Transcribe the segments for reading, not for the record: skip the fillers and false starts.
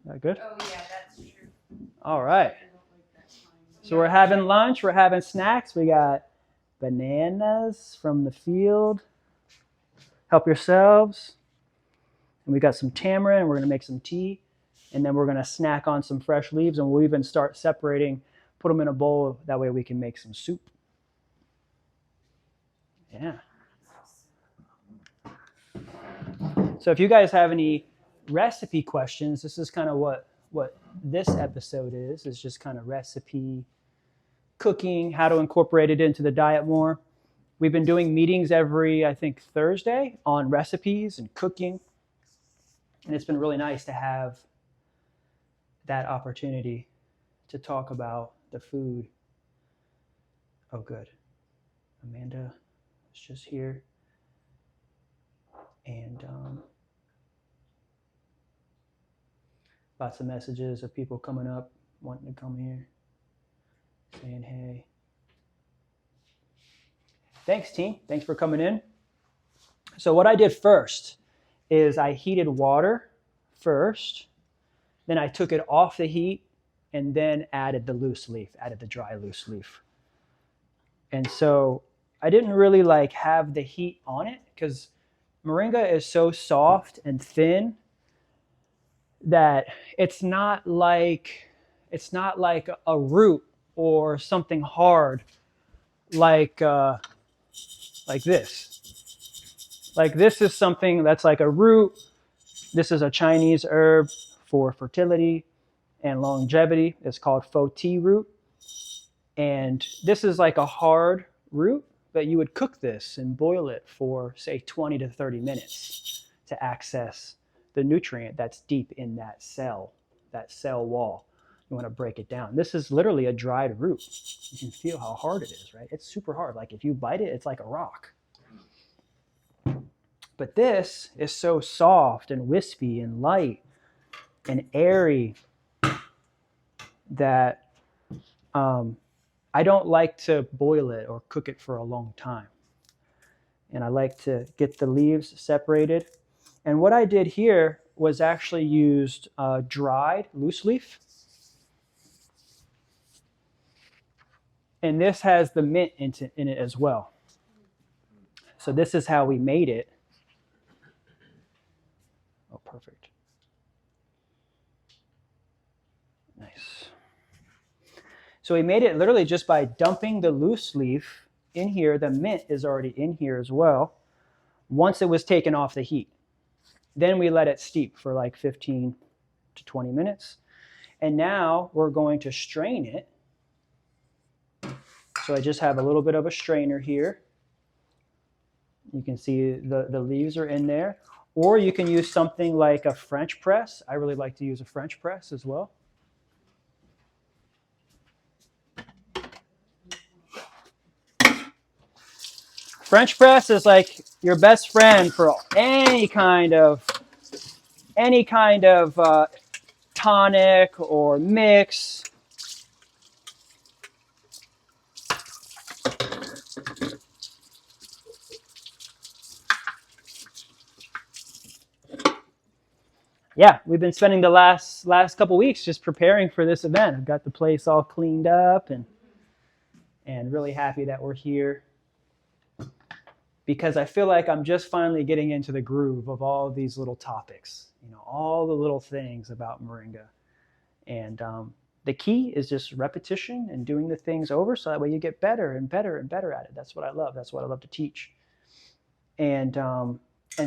That good? Oh, yeah, that's true. All right. So we're having lunch. We're having snacks. We got bananas from the field. Help yourselves. And we got some tamarind. And we're going to make some tea. And then we're going to snack on some fresh leaves. And we'll even start separating, put them in a bowl. That way we can make some soup. Yeah. So if you guys have any recipe questions, this is kind of what this episode is just kind of recipe cooking, how to incorporate it into the diet more. We've been doing meetings every, I think, Thursday on recipes and cooking. And it's been really nice to have that opportunity to talk about the food. Oh, good. Amanda is just here. And lots of messages of people coming up, wanting to come here, saying hey. Thanks, team. Thanks for coming in. So what I did first is I heated water first. Then I took it off the heat and then added the loose leaf, added the dry loose leaf. And so I didn't really like have the heat on it because moringa is so soft and thin that it's not like a root or something hard like this. Like this is something that's like a root. This is a Chinese herb for fertility and longevity. It's called fo tea root. And this is like a hard root, but you would cook this and boil it for, say, 20 to 30 minutes to access the nutrient that's deep in that cell wall. You want to break it down. This is literally a dried root. You can feel how hard it is, right? It's super hard. Like if you bite it, it's like a rock. But this is so soft and wispy and light and airy that I don't like to boil it or cook it for a long time. And I like to get the leaves separated. And what I did here was actually used dried loose leaf. And this has the mint in it as well. So this is how we made it. Oh, perfect. Nice. So we made it literally just by dumping the loose leaf in here. The mint is already in here as well. Once it was taken off the heat. Then we let it steep for like 15 to 20 minutes. And now we're going to strain it. So I just have a little bit of a strainer here. You can see the leaves are in there. Or you can use something like a French press. I really like to use a French press as well. French press is like your best friend for any kind of tonic or mix. Yeah, we've been spending the last couple weeks just preparing for this event. I've got the place all cleaned up and really happy that we're here because I feel like I'm just finally getting into the groove of all of these little topics, all the little things about moringa. And the key is just repetition and doing the things over so that way you get better and better and better at it. That's what I love. That's what I love to teach. And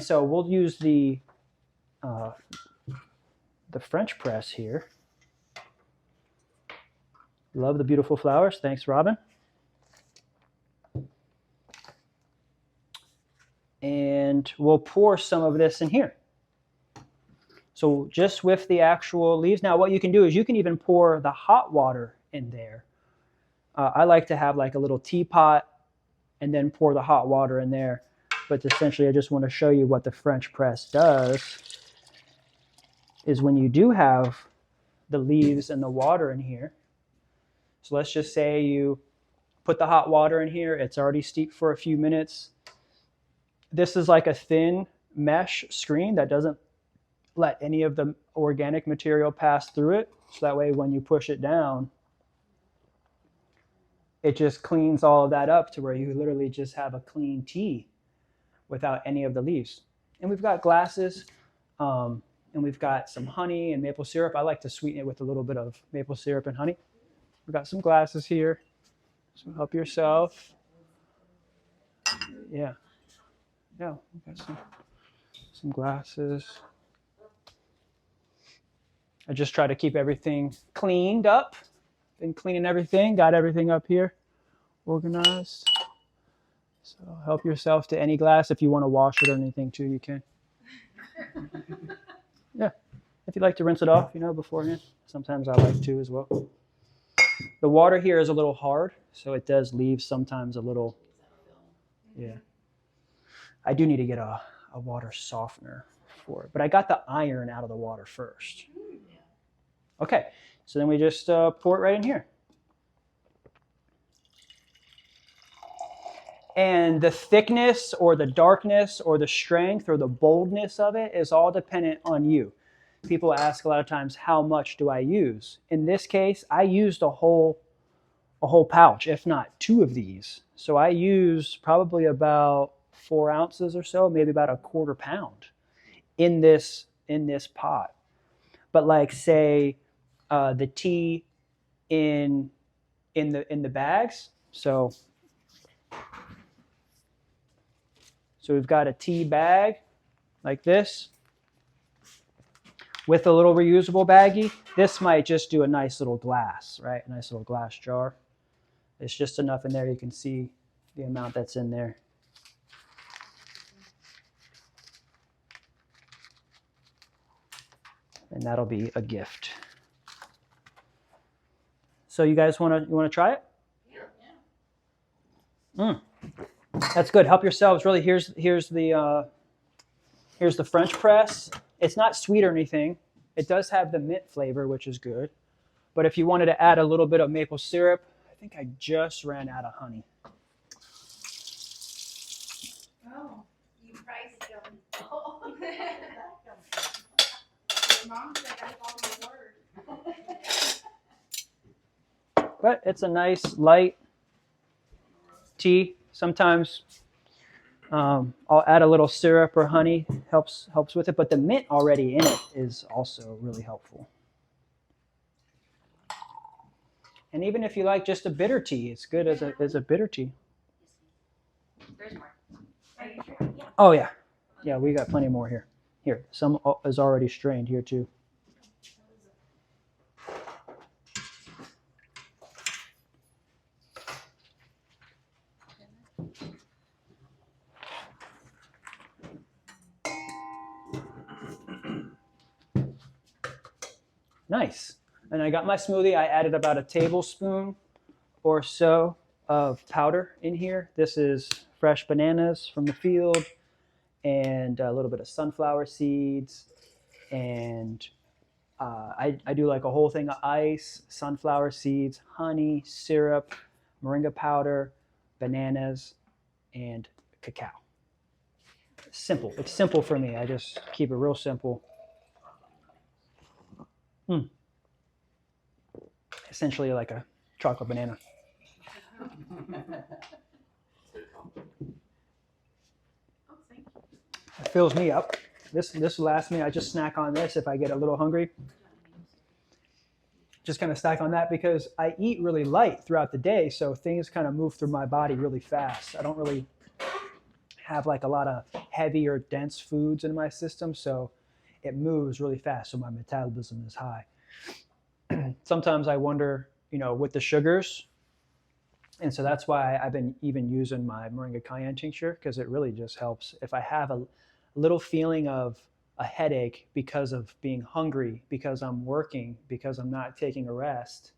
so we'll use the French press here. Love the beautiful flowers. Thanks, Robin. And we'll pour some of this in here. So just with the actual leaves. Now what you can do is you can even pour the hot water in there. I like to have like a little teapot and then pour the hot water in there. But essentially I just want to show you what the French press does is when you do have the leaves and the water in here. So let's just say you put the hot water in here. It's already steeped for a few minutes. This is like a thin mesh screen that doesn't let any of the organic material pass through it. So that way when you push it down, it just cleans all of that up to where you literally just have a clean tea without any of the leaves. And we've got glasses, and we've got some honey and maple syrup. I like to sweeten it with a little bit of maple syrup and honey. We've got some glasses here, so help yourself. Yeah, we've got some glasses. I just try to keep everything cleaned up. Been cleaning everything, got everything up here organized. So help yourself to any glass. If you want to wash it or anything too, you can. Yeah, if you'd like to rinse it off, beforehand. Sometimes I like to as well. The water here is a little hard, so it does leave sometimes a little, yeah. I do need to get a water softener for it, but I got the iron out of the water first. Okay, so then we just pour it right in here. And the thickness or the darkness or the strength or the boldness of it is all dependent on you. People ask a lot of times, how much do I use? In this case, I used a whole pouch, if not 2 of these. So I used probably about 4 ounces or so, maybe about a quarter pound in this pot. But like say the tea in the bags. So we've got a tea bag like this with a little reusable baggie. This might just do a nice little glass, right? A nice little glass jar. It's just enough in there you can see the amount that's in there. And that'll be a gift. So you guys want to try it? Yeah. That's good. Help yourselves. Really, here's the French press. It's not sweet or anything. It does have the mint flavor, which is good. But if you wanted to add a little bit of maple syrup, I think I just ran out of honey. Oh, you priced them. Oh. Your mom said I follow your word. But it's a nice light tea. Sometimes I'll add a little syrup or honey, helps with it. But the mint already in it is also really helpful. And even if you like just a bitter tea, it's good as a bitter tea. There's more. Are you sure? Yeah. Oh yeah, yeah, we got plenty more here. Here, some is already strained here too. Nice. And I got my smoothie. I added about a tablespoon or so of powder in here. This is fresh bananas from the field and a little bit of sunflower seeds. And I do like a whole thing of ice, sunflower seeds, honey, syrup, moringa powder, bananas, and cacao. Simple. It's simple for me. I just keep it real simple. Essentially like a chocolate banana. It fills me up. This will last me. I just snack on this if I get a little hungry. Just kind of snack on that because I eat really light throughout the day, so things kind of move through my body really fast. I don't really have like a lot of heavy or dense foods in my system, so it moves really fast, so my metabolism is high. Sometimes I wonder, with the sugars, and so that's why I've been even using my Moringa cayenne tincture, because it really just helps. If I have a little feeling of a headache because of being hungry, because I'm working, because I'm not taking a rest,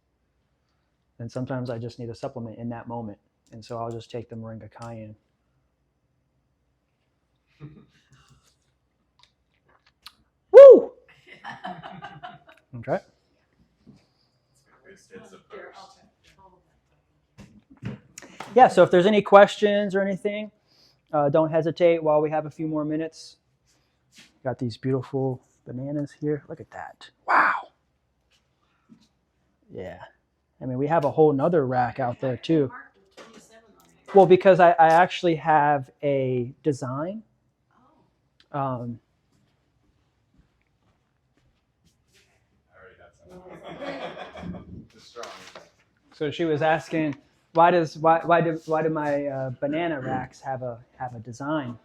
then sometimes I just need a supplement in that moment. And so I'll just take the Moringa cayenne. Woo! Okay. Yeah, so if there's any questions or anything, don't hesitate while we have a few more minutes. Got these beautiful bananas here. Look at that. Wow. Yeah. I mean, we have a whole nother rack out there too. Well, because I actually have a design. Um, so she was asking, why do my banana racks have a design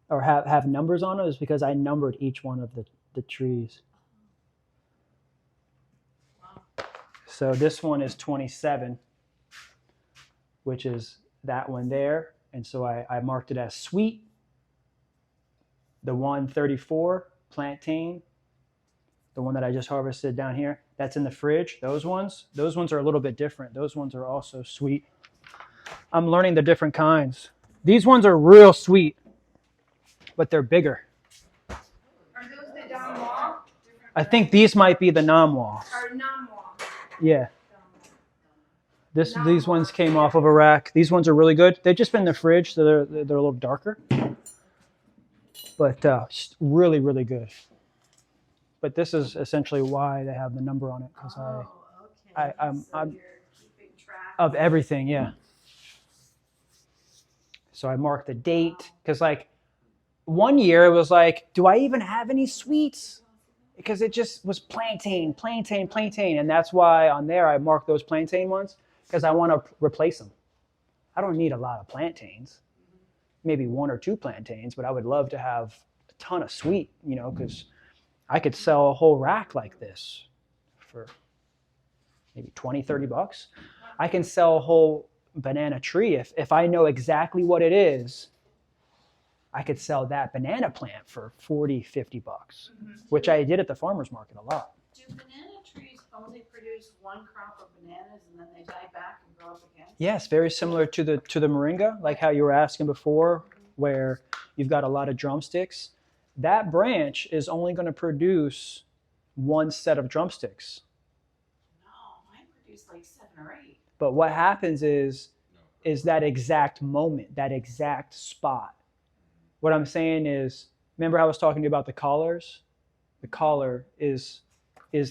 or have numbers on it? Is because I numbered each one of the trees. So this one is 27, which is that one there. And so I marked it as sweet. The 134, plantain. The one that I just harvested down here, that's in the fridge. Those ones are a little bit different. Those ones are also sweet. I'm learning the different kinds. These ones are real sweet, but they're bigger. Are those the Dom? I think these might be the Namwa. Or Namwa. Yeah. These ones came off of a rack. These ones are really good. They've just been in the fridge, so they're a little darker. But really, really good. But this is essentially why they have the number on it, because I'm keeping track of everything, yeah. So I marked the date, because like one year it was like, do I even have any sweets? Because it just was plantain, and that's why on there I marked those plantain ones, because I want to replace them. I don't need a lot of plantains, maybe 1 or 2 plantains, but I would love to have a ton of sweet, because I could sell a whole rack like this for maybe $20-$30. I can sell a whole banana tree if I know exactly what it is. I could sell that banana plant for $40-$50, which I did at the farmer's market a lot. Do banana trees only produce one crop of bananas and then they die back and grow up again? Yes, very similar to the moringa, like how you were asking before, where you've got a lot of drumsticks. That branch is only going to produce one set of drumsticks. No, mine produce like 7 or 8. But what happens is that exact moment, that exact spot. What I'm saying is, remember how I was talking to you about the collars? The collar is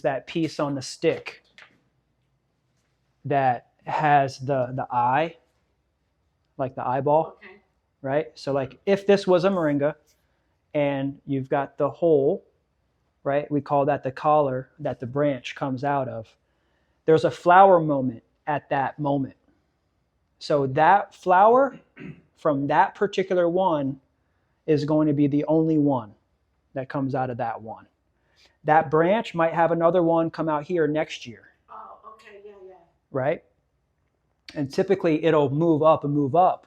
that piece on the stick that has the eye, like the eyeball, Okay. right? So like if this was a moringa and you've got the hole, right? We call that the collar that the branch comes out of. There's a flower moment at that moment. So that flower from that particular one is going to be the only one that comes out of that one. That branch might have another one come out here next year. Oh, okay, yeah. Right? And typically it'll move up and move up.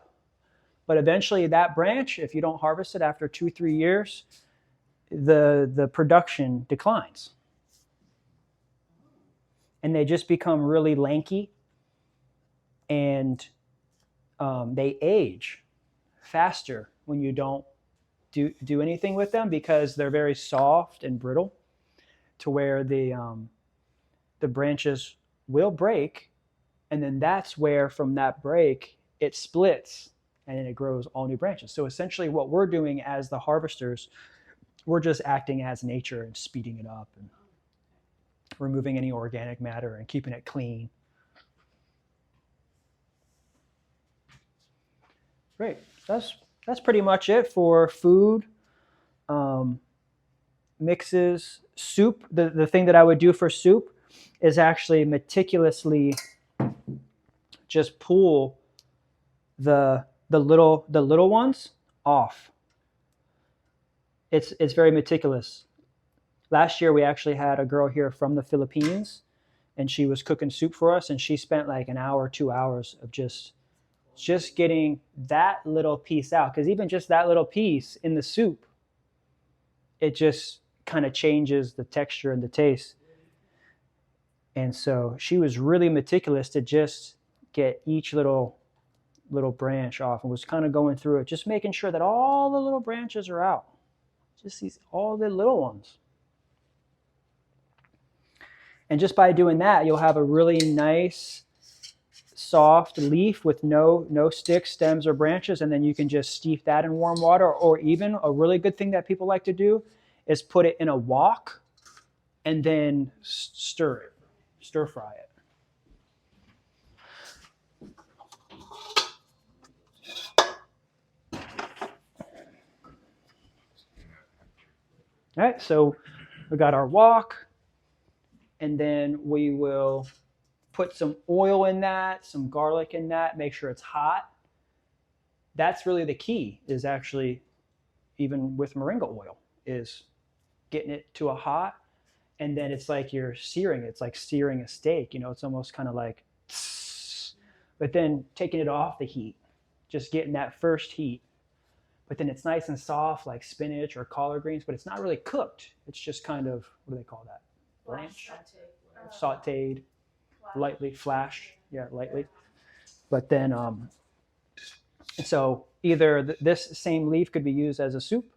But eventually that branch, if you don't harvest it after 2-3 years, the production declines. And they just become really lanky, and they age faster when you don't do anything with them, because they're very soft and brittle, to where the branches will break, and then that's where from that break it splits and then it grows all new branches. So essentially what we're doing as the harvesters, we're just acting as nature and speeding it up and removing any organic matter and keeping it clean. Great. That's pretty much it for food. Mixes, soup. The thing that I would do for soup is actually meticulously just pull the little ones off. It's very meticulous. Last year we actually had a girl here from the Philippines, and she was cooking soup for us, and she spent like an hour, 2 hours of just getting that little piece out, because even just that little piece in the soup, it just kind of changes the texture and the taste. And so she was really meticulous to just get each little branch off, and was kind of going through it, just making sure that all the little branches are out, just all the little ones. And just by doing that, you'll have a really nice soft leaf with no sticks, stems, or branches, and then you can just steep that in warm water. Or even a really good thing that people like to do is put it in a wok and then stir fry it. All right, so we got our wok, and then we will put some oil in that, some garlic in that, make sure it's hot. That's really the key, is actually, even with moringa oil, is getting it to a hot, and then it's like you're searing it. It's like searing a steak, you know, it's almost kind of like, but then taking it off the heat, just getting that first heat. But then it's nice and soft like spinach or collard greens, but it's not really cooked. It's just kind of, what do they call that? Blanch? Sauteed, lightly, flash, yeah, lightly. But then, so either this same leaf could be used as a soup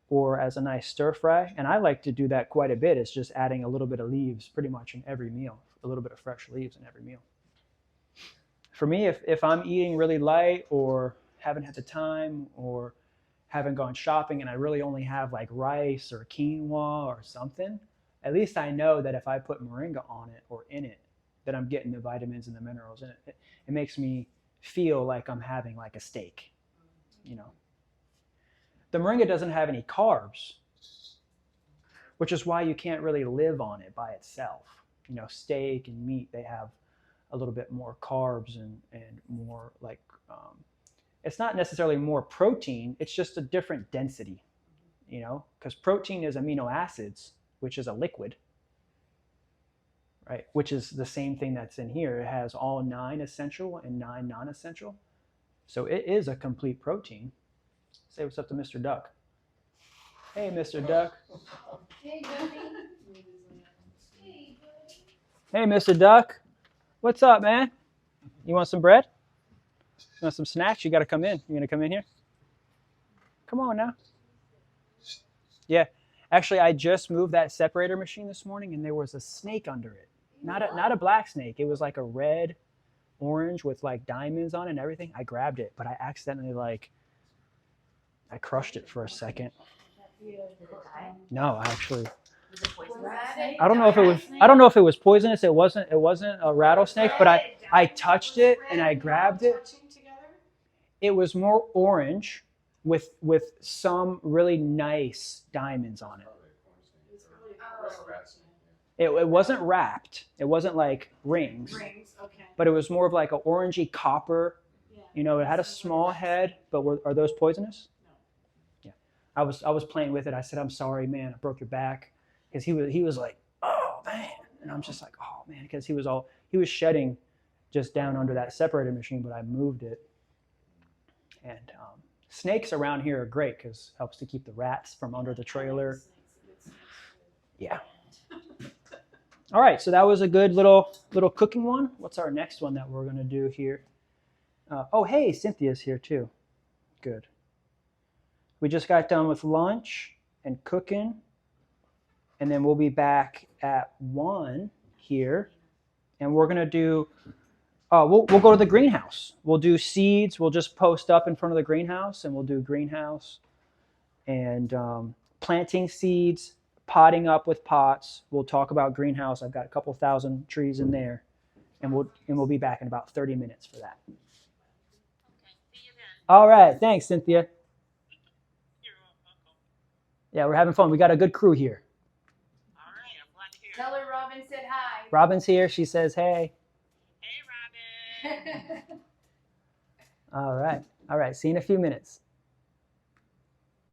or as a nice stir fry. And I like to do that quite a bit. It's just adding a little bit of leaves pretty much in every meal, a little bit of fresh leaves in every meal. For me, if I'm eating really light or haven't had the time or haven't gone shopping and I really only have like rice or quinoa or something, at least I know that if I put moringa on it or in it, that I'm getting the vitamins and the minerals in it. It makes me feel like I'm having like a steak, you know. The moringa doesn't have any carbs, which is why you can't really live on it by itself. You know, steak and meat, they have a little bit more carbs and more like, it's not necessarily more protein, it's just a different density, you know, because protein is amino acids, which is a liquid, right? Which is the same thing that's in here. It has all 9 essential and 9 non-essential. So it is a complete protein. Say what's up to Mr. Duck. Hey, Mr. Duck. Hey, buddy. Hey, Mr. Duck. What's up, man? You want some bread? You want some snacks? You got to come in. You going to come in here? Come on now. Yeah. Actually, I just moved that separator machine this morning, and there was a snake under it. Not a black snake. It was like a red, orange with like diamonds on it and everything. I grabbed it, but I accidentally I crushed it for a second. Did it die? No, actually. Was it poisonous? I don't know if it was poisonous. It wasn't a rattlesnake, but I touched it and I grabbed it. It was more orange with some really nice diamonds on it. It wasn't wrapped. It wasn't like rings. Rings, okay. But it was more of like an orangey copper. Yeah. You know, it had a small head, but are those poisonous? No. Yeah. I was playing with it. I said, "I'm sorry, man. I broke your back." Because he was like, "Oh man," and I'm just like, "Oh man," because he was shedding just down under that separator machine, but I moved it. And snakes around here are great because it helps to keep the rats from under the trailer. Yeah. All right, so that was a good little cooking one. What's our next one that we're gonna do here? Oh, hey, Cynthia's here too. Good. We just got done with lunch and cooking, and then we'll be back at 1 here, and we're gonna do. We'll go to the greenhouse. We'll do seeds. We'll just post up in front of the greenhouse, and we'll do greenhouse and planting seeds, potting up with pots. We'll talk about greenhouse. I've got a couple thousand trees in there, and we'll be back in about 30 minutes for that. Okay, see you then. All right, thanks, Cynthia. You're welcome. Yeah, we're having fun. We got a good crew here. All right, I'm glad to hear it. Tell her Robin said hi. Robin's here. She says, "Hey." Hey, Robin. All right. See you in a few minutes.